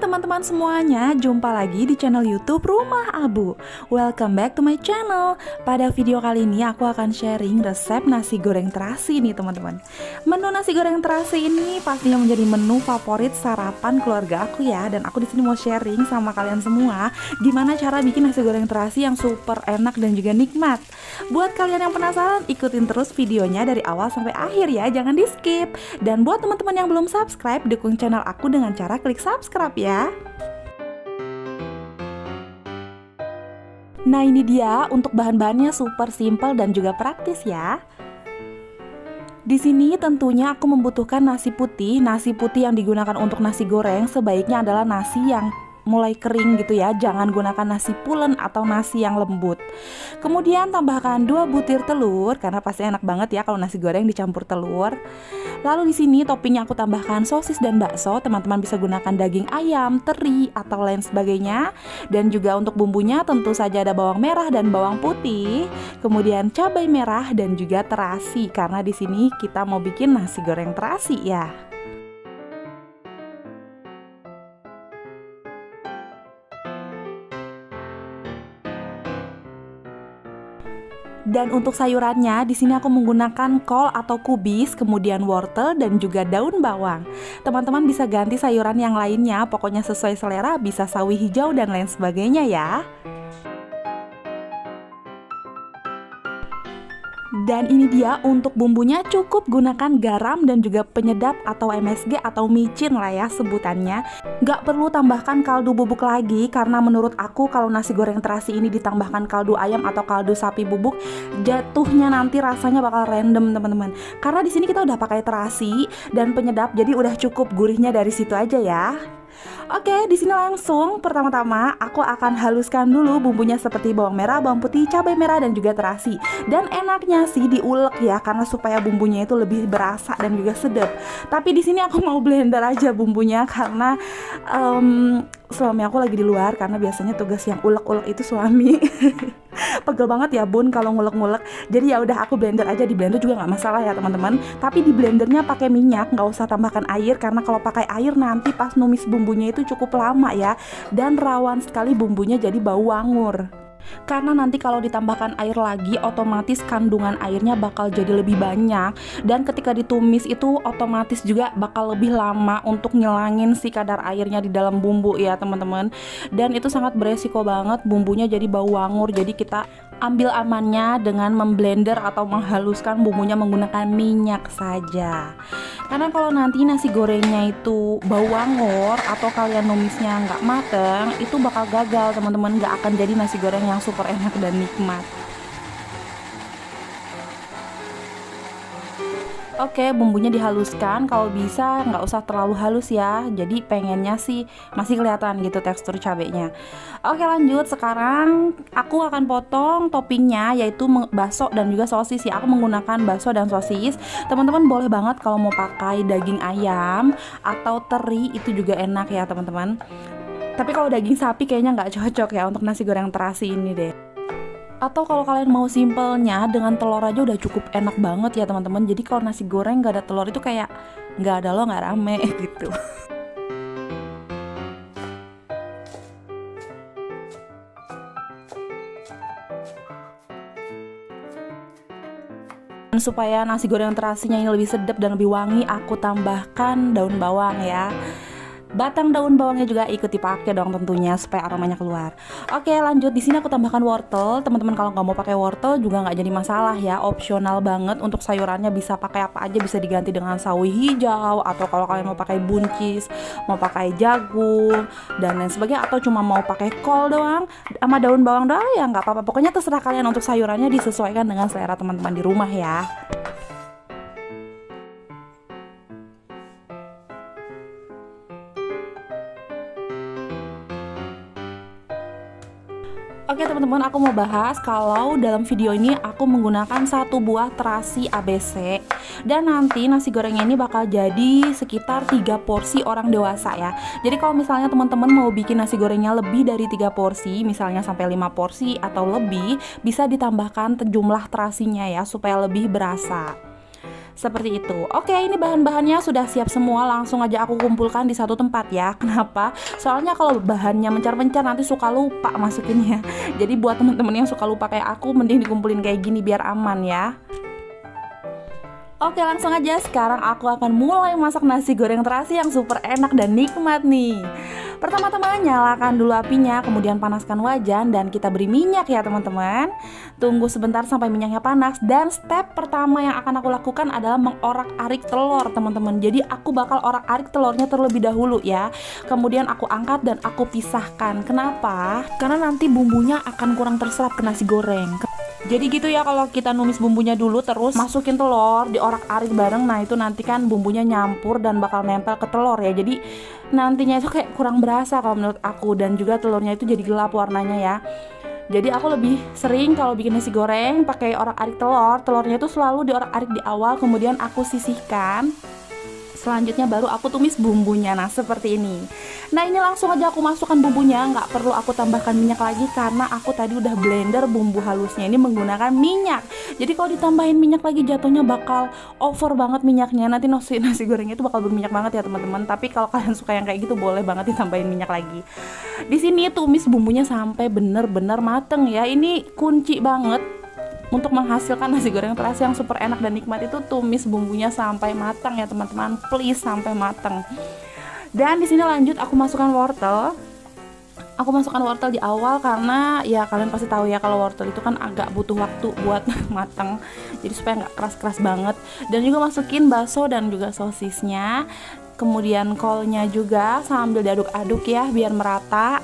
teman-teman semuanya, jumpa lagi di channel YouTube Rumah Abu. Welcome back to my channel. Pada video kali ini aku akan sharing resep nasi goreng terasi nih teman-teman. Menu nasi goreng terasi ini pastinya menjadi menu favorit sarapan keluarga aku ya. Dan aku di sini mau sharing sama kalian semua gimana cara bikin nasi goreng terasi yang super enak dan juga nikmat. Buat kalian yang penasaran, ikutin terus videonya dari awal sampai akhir ya, jangan di skip. Dan buat teman-teman yang belum subscribe, dukung channel aku dengan cara klik subscribe ya. Nah ini dia, untuk bahan-bahannya super simple dan juga praktis ya. Di sini tentunya aku membutuhkan nasi putih. Nasi putih yang digunakan untuk nasi goreng sebaiknya adalah nasi yang mulai kering gitu ya, jangan gunakan nasi pulen atau nasi yang lembut. Kemudian tambahkan 2 butir telur karena pasti enak banget ya kalau nasi goreng dicampur telur. Lalu di sini toppingnya aku tambahkan sosis dan bakso. Teman-teman bisa gunakan daging ayam, teri atau lain sebagainya. Dan juga untuk bumbunya tentu saja ada bawang merah dan bawang putih. Kemudian cabai merah dan juga terasi karena di sini kita mau bikin nasi goreng terasi ya. Dan untuk sayurannya, di sini aku menggunakan kol atau kubis, kemudian wortel dan juga daun bawang. Teman-teman bisa ganti sayuran yang lainnya, pokoknya sesuai selera, bisa sawi hijau dan lain sebagainya ya. Dan ini dia untuk bumbunya, cukup gunakan garam dan juga penyedap atau MSG atau micin lah ya sebutannya. Gak perlu tambahkan kaldu bubuk lagi karena menurut aku kalau nasi goreng terasi ini ditambahkan kaldu ayam atau kaldu sapi bubuk, jatuhnya nanti rasanya bakal random teman-teman. Karena di sini kita udah pakai terasi dan penyedap, jadi udah cukup gurihnya dari situ aja ya. Oke, di sini langsung pertama-tama aku akan haluskan dulu bumbunya seperti bawang merah, bawang putih, cabai merah dan juga terasi. Dan enaknya sih diulek ya karena supaya bumbunya itu lebih berasa dan juga sedap. Tapi di sini aku mau blender aja bumbunya karena suami aku lagi di luar karena biasanya tugas yang ulek-ulek itu suami. Pegel banget ya bun kalau ngulek-ngulek. Jadi ya udah aku blender aja, di blender juga nggak masalah ya teman-teman. Tapi di blendernya pakai minyak, nggak usah tambahkan air karena kalau pakai air nanti pas numis bumbunya itu cukup lama ya. Dan rawan sekali bumbunya jadi bau wangur. Karena nanti kalau ditambahkan air lagi otomatis kandungan airnya bakal jadi lebih banyak. Dan ketika ditumis itu otomatis juga bakal lebih lama untuk ngilangin si kadar airnya di dalam bumbu ya teman-teman. Dan itu sangat beresiko banget bumbunya jadi bau wangur. Jadi kita ambil amannya dengan memblender atau menghaluskan bumbunya menggunakan minyak saja. Karena kalau nanti nasi gorengnya itu bau wangur atau kalian numisnya nggak mateng, itu bakal gagal teman-teman, nggak akan jadi nasi goreng yang super enak dan nikmat. Oke, bumbunya dihaluskan, kalau bisa nggak usah terlalu halus ya. Jadi pengennya sih masih kelihatan gitu tekstur cabenya. Oke lanjut, sekarang aku akan potong toppingnya yaitu bakso dan juga sosis ya. Aku menggunakan bakso dan sosis. Teman-teman boleh banget kalau mau pakai daging ayam atau teri, itu juga enak ya teman-teman. Tapi kalau daging sapi kayaknya nggak cocok ya untuk nasi goreng terasi ini deh. Atau kalau kalian mau simpelnya dengan telur aja udah cukup enak banget ya teman-teman. Jadi kalau nasi goreng gak ada telur itu kayak gak ada lo gak rame gitu. Dan supaya nasi goreng terasinya ini lebih sedap dan lebih wangi, aku tambahkan daun bawang ya. Batang daun bawangnya juga ikut dipakai dong tentunya supaya aromanya keluar. Oke lanjut, di sini aku tambahkan wortel. Teman-teman kalau nggak mau pakai wortel juga nggak jadi masalah ya, opsional banget. Untuk sayurannya bisa pakai apa aja, bisa diganti dengan sawi hijau atau kalau kalian mau pakai buncis, mau pakai jagung dan lain sebagainya, atau cuma mau pakai kol doang sama daun bawang doang ya nggak apa-apa. Pokoknya terserah kalian, untuk sayurannya disesuaikan dengan selera teman-teman di rumah ya. Oke teman-teman, aku mau bahas kalau dalam video ini aku menggunakan 1 buah terasi ABC. Dan nanti nasi gorengnya ini bakal jadi sekitar 3 porsi orang dewasa ya. Jadi kalau misalnya teman-teman mau bikin nasi gorengnya lebih dari 3 porsi, misalnya sampai 5 porsi atau lebih, bisa ditambahkan jumlah terasinya ya supaya lebih berasa. Seperti itu. Oke, ini bahan-bahannya sudah siap semua. Langsung aja aku kumpulkan di satu tempat ya. Kenapa? Soalnya kalau bahannya mencar-mencar nanti suka lupa masukinnya. Jadi buat teman-teman yang suka lupa kayak aku, mending dikumpulin kayak gini biar aman ya. Oke, langsung aja sekarang aku akan mulai masak nasi goreng terasi yang super enak dan nikmat nih. Pertama-tama nyalakan dulu apinya, kemudian panaskan wajan dan kita beri minyak ya teman-teman. Tunggu sebentar sampai minyaknya panas, dan step pertama yang akan aku lakukan adalah mengorak-arik telur teman-teman. Jadi aku bakal orak-arik telurnya terlebih dahulu ya. Kemudian aku angkat dan aku pisahkan. Kenapa? Karena nanti bumbunya akan kurang terserap ke nasi goreng. Jadi gitu ya, kalau kita numis bumbunya dulu terus masukin telur, diorak-arik bareng. Nah itu nanti kan bumbunya nyampur dan bakal nempel ke telur ya. Jadi nantinya itu kayak kurang berasa kalau menurut aku. Dan juga telurnya itu jadi gelap warnanya ya. Jadi aku lebih sering kalau bikin nasi goreng pakai orak-arik telur. Telurnya itu selalu diorak-arik di awal, kemudian aku sisihkan. Selanjutnya baru aku tumis bumbunya. Nah seperti ini. Nah ini langsung aja aku masukkan bumbunya. Nggak perlu aku tambahkan minyak lagi karena aku tadi udah blender bumbu halusnya ini menggunakan minyak. Jadi kalau ditambahin minyak lagi jatuhnya bakal over banget minyaknya. Nanti nasi gorengnya itu bakal berminyak banget ya teman-teman. Tapi kalau kalian suka yang kayak gitu boleh banget ditambahin minyak lagi. Di sini tumis bumbunya sampai bener-bener mateng ya. Ini kunci banget untuk menghasilkan nasi goreng terasi yang super enak dan nikmat itu, tumis bumbunya sampai matang ya teman-teman, please sampai matang. Dan di sini lanjut aku masukkan wortel. Aku masukkan wortel di awal karena ya kalian pasti tahu ya kalau wortel itu kan agak butuh waktu buat matang. Jadi supaya nggak keras-keras banget. Dan juga masukin bakso dan juga sosisnya. Kemudian kolnya juga sambil diaduk-aduk ya biar merata.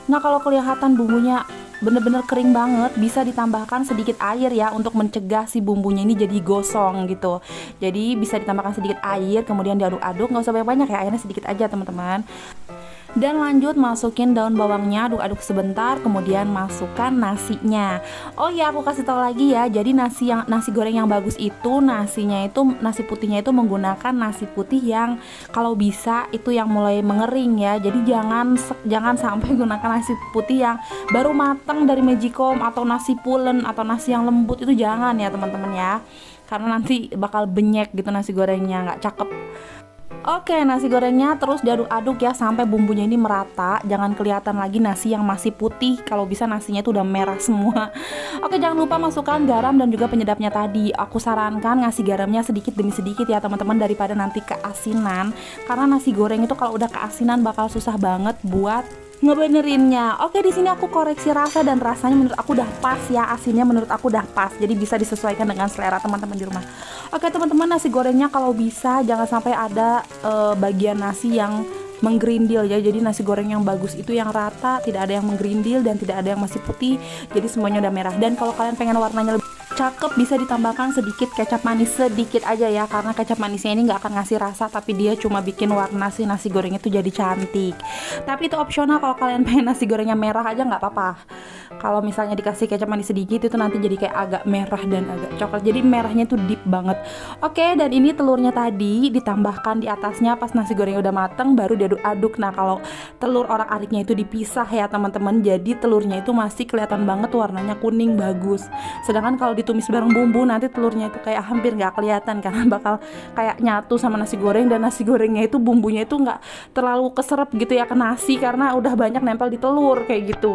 Nah kalau kelihatan bumbunya bener-bener kering banget, bisa ditambahkan sedikit air ya untuk mencegah si bumbunya ini jadi gosong gitu. Jadi bisa ditambahkan sedikit air, kemudian diaduk-aduk, nggak usah banyak-banyak ya, airnya sedikit aja teman-teman. Dan lanjut masukin daun bawangnya, aduk-aduk sebentar, kemudian masukkan nasinya. Oh ya, aku kasih tahu lagi ya. Jadi nasi goreng yang bagus itu nasi putihnya itu menggunakan nasi putih yang kalau bisa itu yang mulai mengering ya. Jadi jangan sampai gunakan nasi putih yang baru matang dari Magicom atau nasi pulen atau nasi yang lembut, itu jangan ya teman-teman ya. Karena nanti bakal benyek gitu nasi gorengnya, nggak cakep. Oke, nasi gorengnya terus diaduk-aduk ya sampai bumbunya ini merata. Jangan kelihatan lagi nasi yang masih putih. Kalau bisa nasinya itu udah merah semua. Oke, jangan lupa masukkan garam dan juga penyedapnya tadi. Aku sarankan ngasih garamnya sedikit demi sedikit ya teman-teman, daripada nanti keasinan. Karena nasi goreng itu kalau udah keasinan bakal susah banget buat ngebenerinnya. Oke, di sini aku koreksi rasa dan rasanya menurut aku udah pas ya, asinnya menurut aku udah pas. Jadi bisa disesuaikan dengan selera teman-teman di rumah. Oke teman-teman, nasi gorengnya kalau bisa jangan sampai ada bagian nasi yang menggerindil ya. Jadi nasi goreng yang bagus itu yang rata, tidak ada yang menggerindil dan tidak ada yang masih putih. Jadi semuanya udah merah. Dan kalau kalian pengen warnanya lebih cakep, bisa ditambahkan sedikit kecap manis, sedikit aja ya, karena kecap manisnya ini nggak akan ngasih rasa, tapi dia cuma bikin warna si nasi goreng itu jadi cantik. Tapi itu opsional, kalau kalian pengen nasi gorengnya merah aja nggak apa-apa. Kalau misalnya dikasih kecap manis sedikit itu nanti jadi kayak agak merah dan agak coklat, jadi merahnya itu deep banget. Oke, dan ini telurnya tadi ditambahkan di atasnya pas nasi gorengnya udah mateng, baru diaduk-aduk. Nah kalau telur orak-ariknya itu dipisah ya teman-teman, jadi telurnya itu masih kelihatan banget warnanya kuning bagus. Sedangkan kalau ditumis bareng bumbu nanti telurnya itu kayak hampir nggak kelihatan karena bakal kayak nyatu sama nasi goreng, dan nasi gorengnya itu bumbunya itu nggak terlalu keserap gitu ya ke nasi karena udah banyak nempel di telur kayak gitu.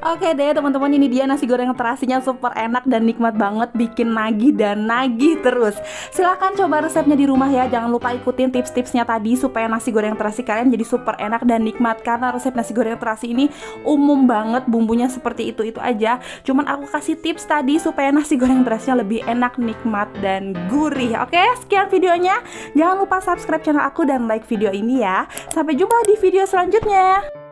Oke deh teman-teman, ini dia nasi goreng terasinya super enak dan nikmat banget, bikin nagih dan nagih terus. Silahkan coba resepnya di rumah ya, jangan lupa ikutin tips-tipsnya tadi supaya nasi goreng terasi kalian jadi super enak dan nikmat. Karena resep nasi goreng terasi ini umum banget, bumbunya seperti itu aja. Cuman aku kasih tips tadi supaya nasi goreng terasinya lebih enak, nikmat, dan gurih. Oke, sekian videonya. Jangan lupa subscribe channel aku dan like video ini ya. Sampai jumpa di video selanjutnya.